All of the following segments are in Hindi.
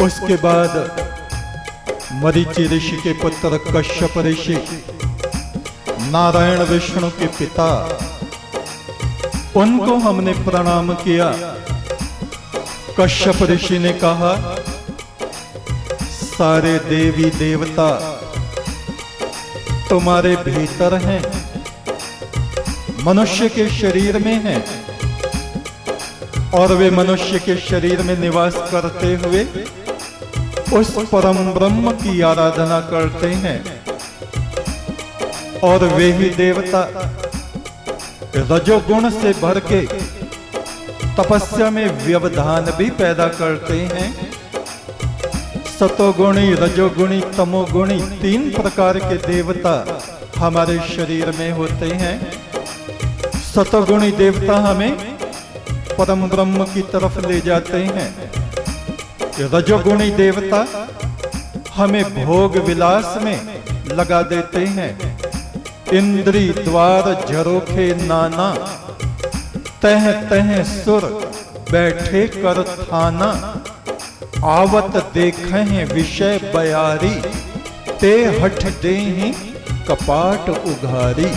उसके बाद मरीचि ऋषि के पुत्र कश्यप ऋषि, नारायण विष्णु के पिता, उनको हमने प्रणाम किया। कश्यप ऋषि ने कहा, सारे देवी देवता तुम्हारे भीतर हैं, मनुष्य के शरीर में हैं, और वे मनुष्य के शरीर में निवास करते हुए उस परम ब्रह्म की आराधना करते हैं। और वे ही देवता रजोगुण से भर के तपस्या में व्यवधान भी पैदा करते हैं। सतोगुणी, रजोगुणी, तमोगुणी, 3 प्रकार के देवता हमारे शरीर में होते हैं। सतोगुणी देवता हमें परम ब्रह्म की तरफ ले जाते हैं। रजोगुणी देवता हमें भोग विलास में लगा देते हैं। इंद्री द्वार झरोखे नाना, तह तह सुर बैठे कर थाना, आवत देखें विषय बयारी, ते हठ देहि कपाट उघारी।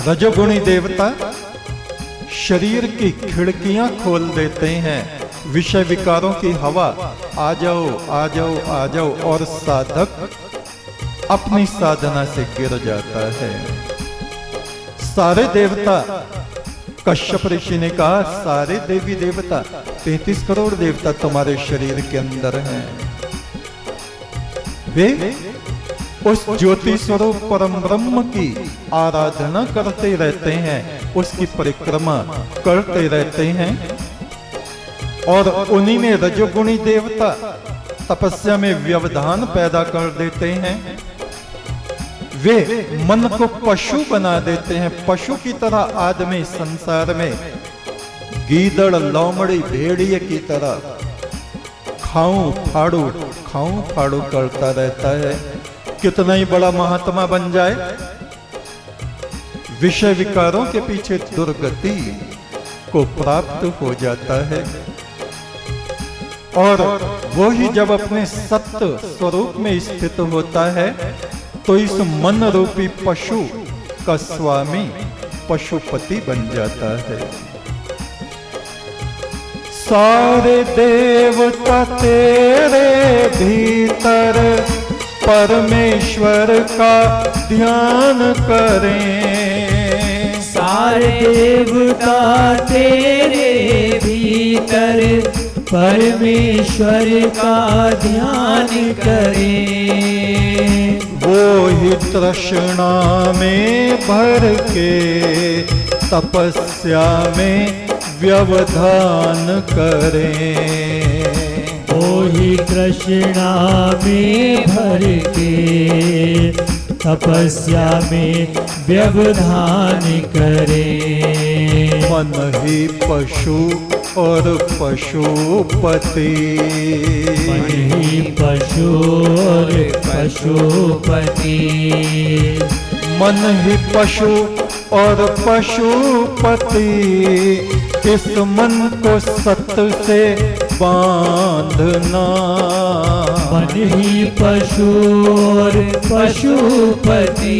रजोगुणी देवता शरीर की खिड़कियां खोल देते हैं, विषय विकारों की हवा आ जाओ आ जाओ आ जाओ, और साधक अपनी साधना से गिर जाता है। सारे देवता, कश्यप ऋषि ने कहा, सारे देवी देवता 33 करोड़ देवता तुम्हारे शरीर के अंदर हैं। वे उस ज्योति स्वरूप परम ब्रह्म की आराधना करते रहते हैं, उसकी परिक्रमा करते रहते हैं। और उन्हीं में रजोगुणी देवता तपस्या में व्यवधान पैदा कर देते हैं। वे मन को पशु बना देते हैं, पशु की तरह आदमी संसार में गीदड़, लोमड़ी, भेड़िए की तरह खाऊं फाड़ू करता रहता है। कितना ही बड़ा महात्मा बन जाए, विषय विकारों के पीछे दुर्गति को प्राप्त हो जाता है। और वो ही जब अपने सत्य स्वरूप में स्थित होता है, तो इस मन रूपी पशु का स्वामी पशुपति बन जाता है। सारे देवता तेरे भीतर परमेश्वर का ध्यान करें। सारे देवता तेरे भीतर परमेश्वर का ध्यान करें। वो ही तृष्णा में भर के तपस्या में व्यवधान करें। वो ही तृष्णा में भर के तपस्या में व्यवधान करें। मन ही पशु और पशुपति, मन ही पशु और पशुपति, मन ही पशु और पशुपति। इस मन को सत्य से बांधना। मन ही पशु और पशुपति,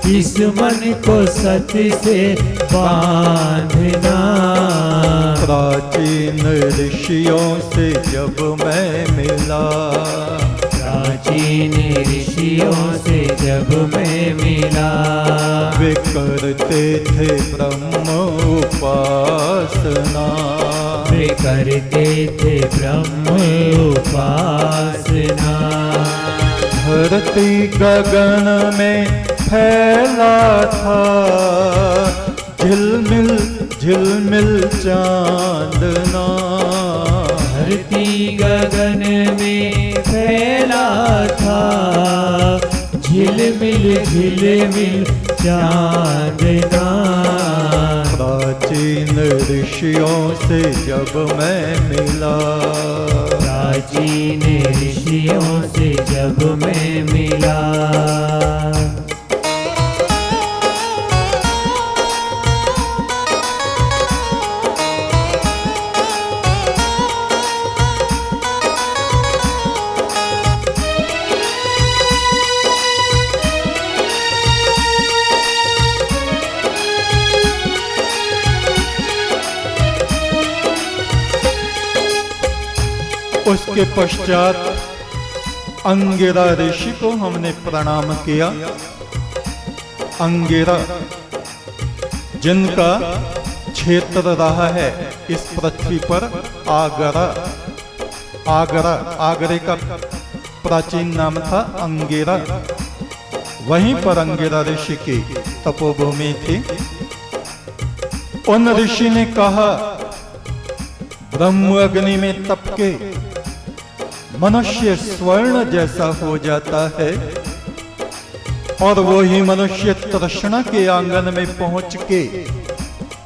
इस मन को सत्य से बांधना। प्राचीन ऋषियों से जब मैं मिला, प्राचीन ऋषियों से जब मैं मिला, वे करते थे ब्रह्म उपासना। वे करते थे ब्रह्म उपासना। धरती गगन में फैला था, झिलमिल झिलमिल चांदना। धरती गगन में फैला था, झिलमिल झिलमिल चांदना। प्राचीन ऋषियों से जब मैं मिला, प्राचीन ऋषियों से जब मैं मिला। उसके पश्चात अंगिरा ऋषि को हमने प्रणाम किया। अंगिरा जिनका क्षेत्र रहा है इस पृथ्वी पर आगरे का प्राचीन नाम था अंगिरा। वहीं पर अंगिरा ऋषि की तपोभूमि थी। उन ऋषि ने कहा, ब्रह्म अग्नि में तप के मनुष्य स्वर्ण जैसा हो जाता है और वो ही मनुष्य तृष्णा के आंगन में पहुंच के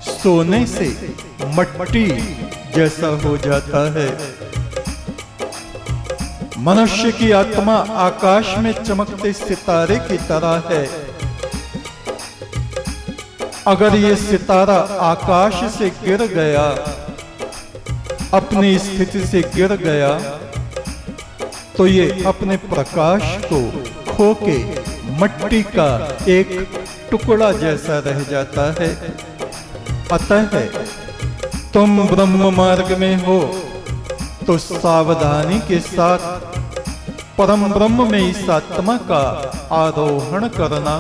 सोने से मट्टी जैसा हो जाता है। मनुष्य की आत्मा आकाश में चमकते सितारे की तरह है। अगर ये सितारा आकाश से गिर गया, अपनी स्थिति से गिर गया, तो ये अपने प्रकाश को खो के मट्टी का एक टुकड़ा जैसा रह जाता है। अतः तुम ब्रह्म मार्ग में हो तो सावधानी के साथ परम ब्रह्म में इस आत्मा का आरोहण करना।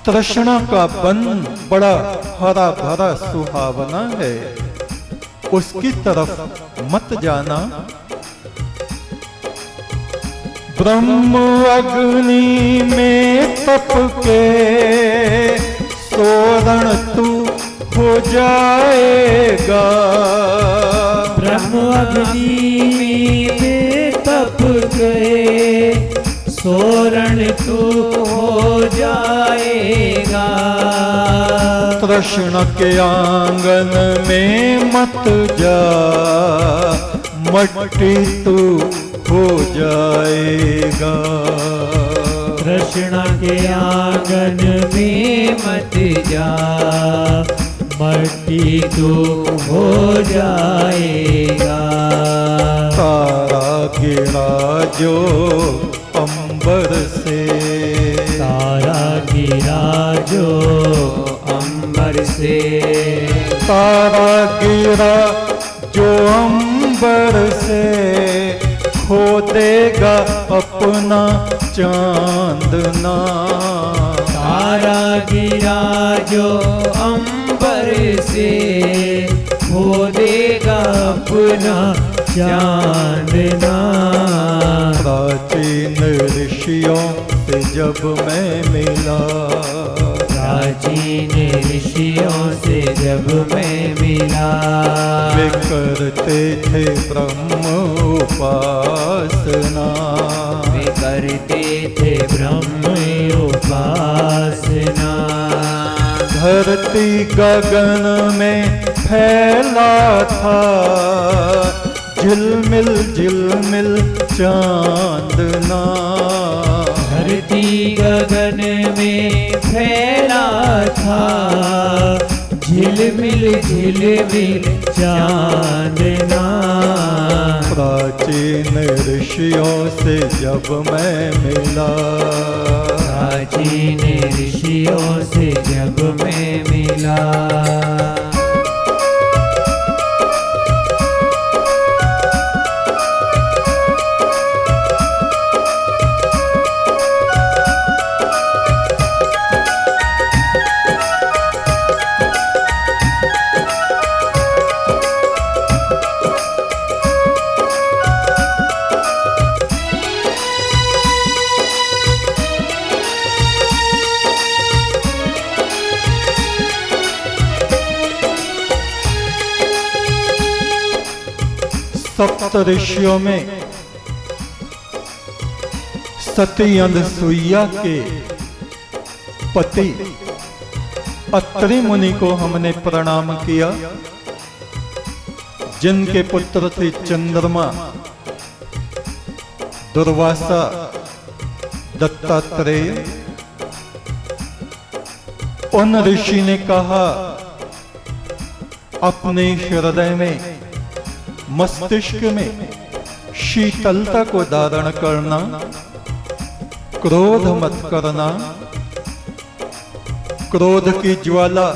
तृष्णा का वन बड़ा हरा भरा सुहावना है, उसकी तरफ मत जाना। ब्रह्म अग्नि में तप के सोरण तू हो जाएगा। ब्रह्म अग्नि में तप के सोरण तू हो जाएगा। तृष्णा के आंगन में मत जा, मट्टी तू हो जाएगा। तृष्णा के आंगन में मत जा, मट्टी तू हो जाएगा। तारा गिरा जो अंबर से, तारा गिरा जो अंबर से, तारा गिरा जो अंबर से, खो देगा अपना चांदना। तारा गिरा जो अंबर से, खो देगा अपना चांदना। प्राचीन ऋषियों से जब मैं मिला, प्राचीन ऋषियों से जब मैं मिला, वे करते थे ब्रह्म उपासना। वे करते थे ब्रह्म उपासना। धरती गगन में फैला था, झिलमिल झिलमिल चांदना। धरती गगन में फैला था, झिलमिल झिलमिल चांदना। प्राचीन ऋषियों से जब मैं मिला, प्राचीन ऋषियों से जब मैं मिला। सप्त ऋषियों में सती अनसुईया के पति अत्रि मुनि को हमने प्रणाम किया, जिनके पुत्र थे चंद्रमा, दुर्वासा, दत्तात्रेय। उन ऋषि ने कहा, अपने हृदय में मस्तिष्क में शीतलता को धारण करना, क्रोध मत करना। क्रोध की ज्वाला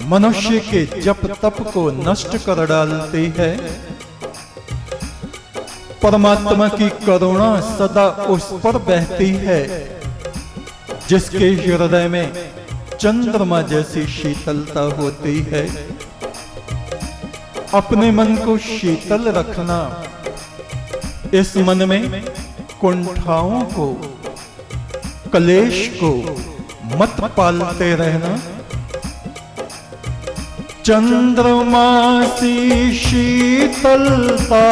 मनुष्य के जप तप को नष्ट कर डालती है। परमात्मा की करुणा सदा उस पर बहती है जिसके हृदय में चंद्रमा जैसी शीतलता होती है। अपने मन को शीतल रखना, इस मन में कुंठाओं को, कलेश को मत पालते रहना। चंद्रमा सी शीतलता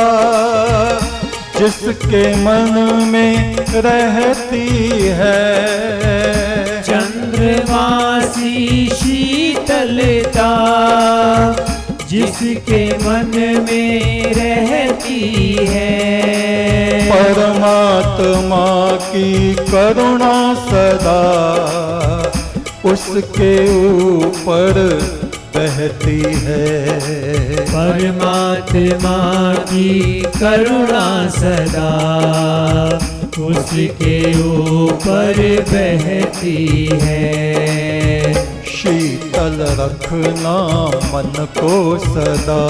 जिसके मन में रहती है, चंद्रमा सी शीतलता जिसके मन में रहती है, परमात्मा की करुणा सदा उसके ऊपर बहती है। परमात्मा की करुणा सदा उसके ऊपर बहती है। शीतल रखना मन को सदा,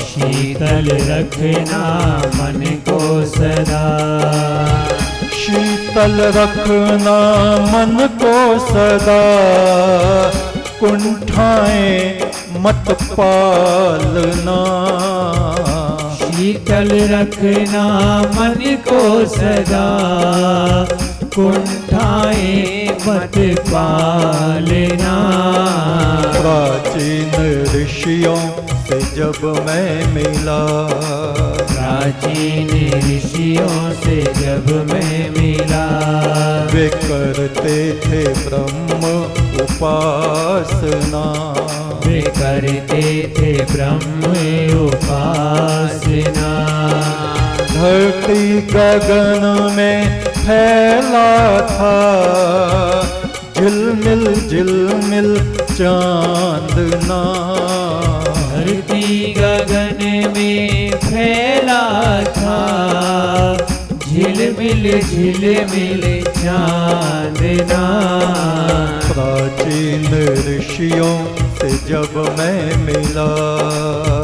शीतल रखना मन को सदा, शीतल रखना मन को सदा। कुंठाएं मत पालना, शीतल रखना मन को सदा, कुंठाएं मत पालना। प्राचीन ऋषियों से जब मैं मिला, प्राचीन ऋषियों से जब मैं मिला, वे करते थे ब्रह्म उपासना, वे करते थे ब्रह्म उपासना। धरती गगन में फैला था झिलमिल झिलमिल चांदना, धरती गगन में फैला था झिलमिल झिलमिल चांदना। प्राचीन ऋषियों से जब मैं मिला,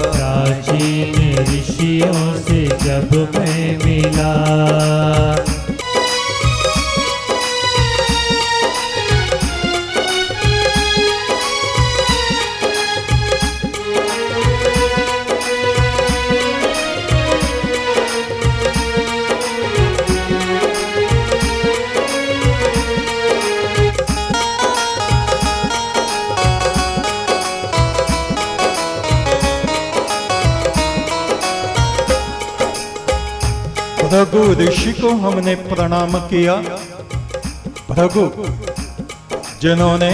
प्राचीन ऋषियों से जब मैं मिला, भृगु ऋषि को हमने प्रणाम किया। भृगु जिन्होंने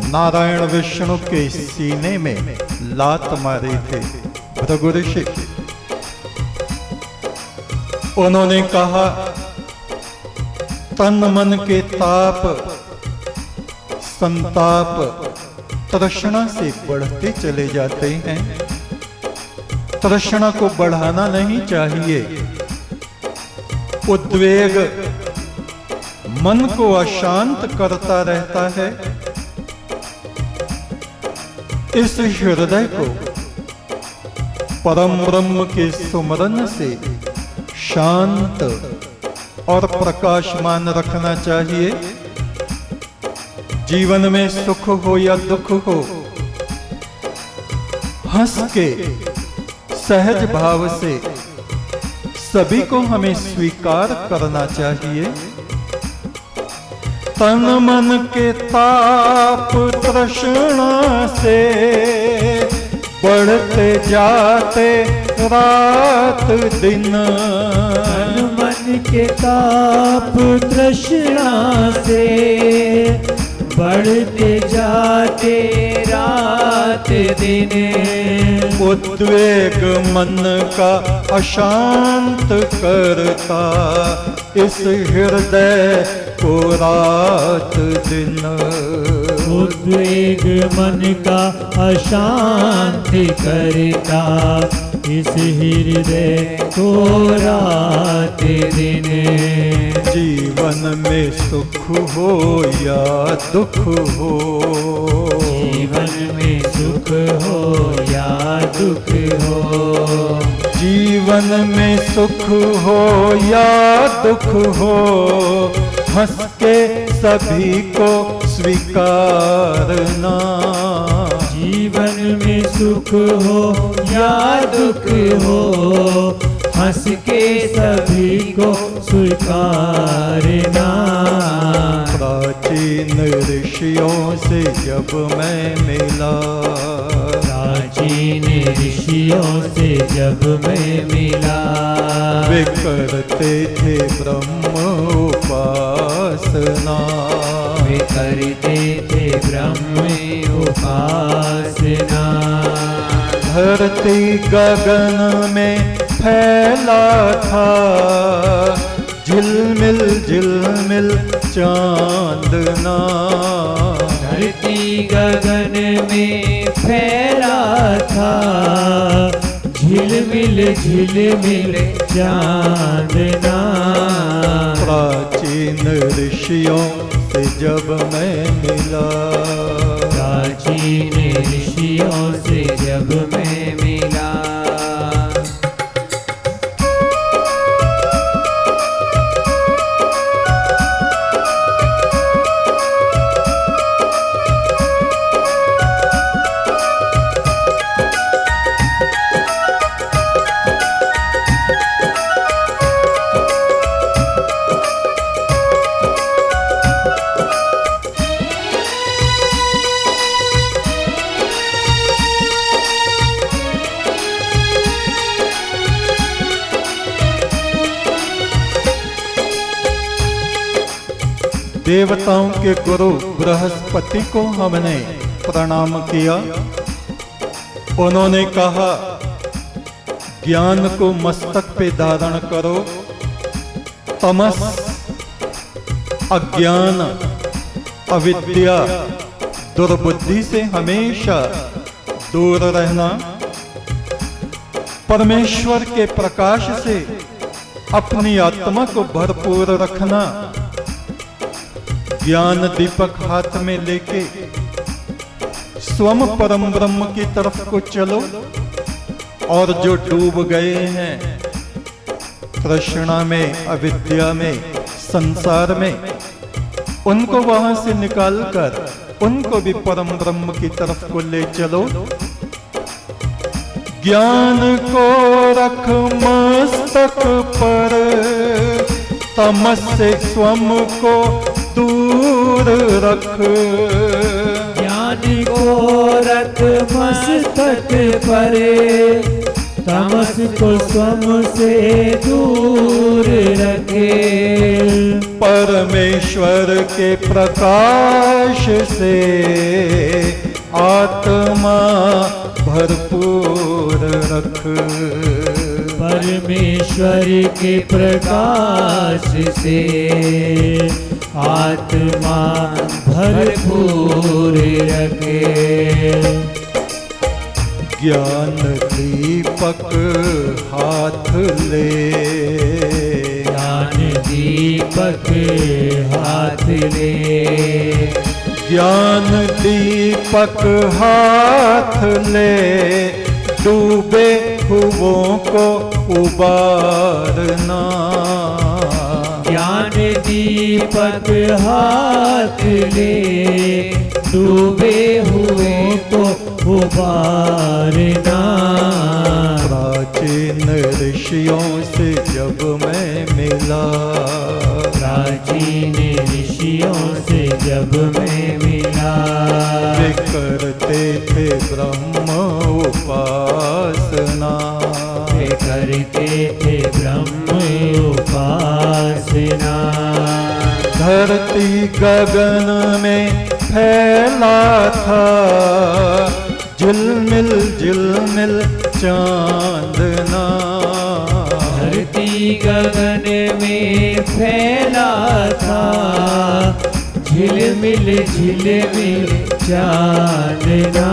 नारायण विष्णु के सीने में लात मारी थी, भृगु ऋषि, उन्होंने कहा तन मन के ताप संताप तृष्णा से बढ़ते चले जाते हैं। तृष्णा को बढ़ाना नहीं चाहिए। उद्वेग मन को अशांत करता रहता है। इस हृदय को परम ब्रह्म के सुमरन से शांत और प्रकाशमान रखना चाहिए। जीवन में सुख हो या दुख हो, हंस के सहज भाव से सभी को हमें स्वीकार करना चाहिए। तन मन के ताप तृष्णा से बढ़ते जाते रात दिन, तन मन के ताप तृष्णा से बढ़ते जाते रात दिन। उद्वेग मन का अशांत करता, इस हृदय को रात दिन। उद्वेग मन का अशांत करता, इस हृदय को रात दिन। जीवन में सुख हो या दुख हो, जीवन में सुख हो या दुख हो, जीवन में सुख हो या दुख हो, हंस के सभी को स्वीकारना। जीवन में सुख हो या दुख हो, हंस के सभी को स्वीकारना। प्राचीन ऋषियों से जब मैं मिला, प्राचीन ऋषियों से जब मैं मिला, वे करते थे ब्रह्म उपासना। वे करते थे ब्रह्म उपासना। धरती गगन में फैला था, झिलमिल झिलमिल चांदना। धरती गगन में फैला था, झिलमिल झिलमिल चांदना। प्राचीन ऋषियों से जब मैं मिला, प्राचीन ऋषियों से जब मैं मिला। देवताओं के गुरु बृहस्पति को हमने प्रणाम किया। उन्होंने कहा, ज्ञान को मस्तक पे धारण करो, तमस, अज्ञान, अविद्या, दुर्बुद्धि से हमेशा दूर रहना। परमेश्वर के प्रकाश से अपनी आत्मा को भरपूर रखना। ज्ञान दीपक हाथ में लेके स्वयं परम ब्रह्म की तरफ को चलो। और जो डूब गए हैं तृष्णा में, अविद्या में, संसार में, उनको वहां से निकालकर उनको भी परम ब्रह्म की तरफ को ले चलो। ज्ञान को रख मस्तक पर, तमस से स्वयं को दूर रख। ज्ञान को रख मस्तक पर, तमस को स्वयं से दूर रखे। परमेश्वर के प्रकाश से आत्मा भरपूर रख। परमेश्वर के प्रकाश से आत्मा भरपूर रखे। ज्ञान दीपक हाथ ले, ज्ञान दीपक हाथ ले। ज्ञान दीपक हाथ ले, डूबे हुओं को उबारना। ज्ञान दीपक हाथ ले, डूबे हुए को उबारना। प्राचीन ऋषियों से जब मैं मिला, प्राचीन ऋषियों से जब मैं मिला, वे करते थे ब्रह्म उपासना। वे करते थे ब्रह्म उपासना। धरती गगन में फैला था, झिलमिल झिलमिल चांदना। धरती गगन में फैला था, झिलमिल झिलमिल चांदना।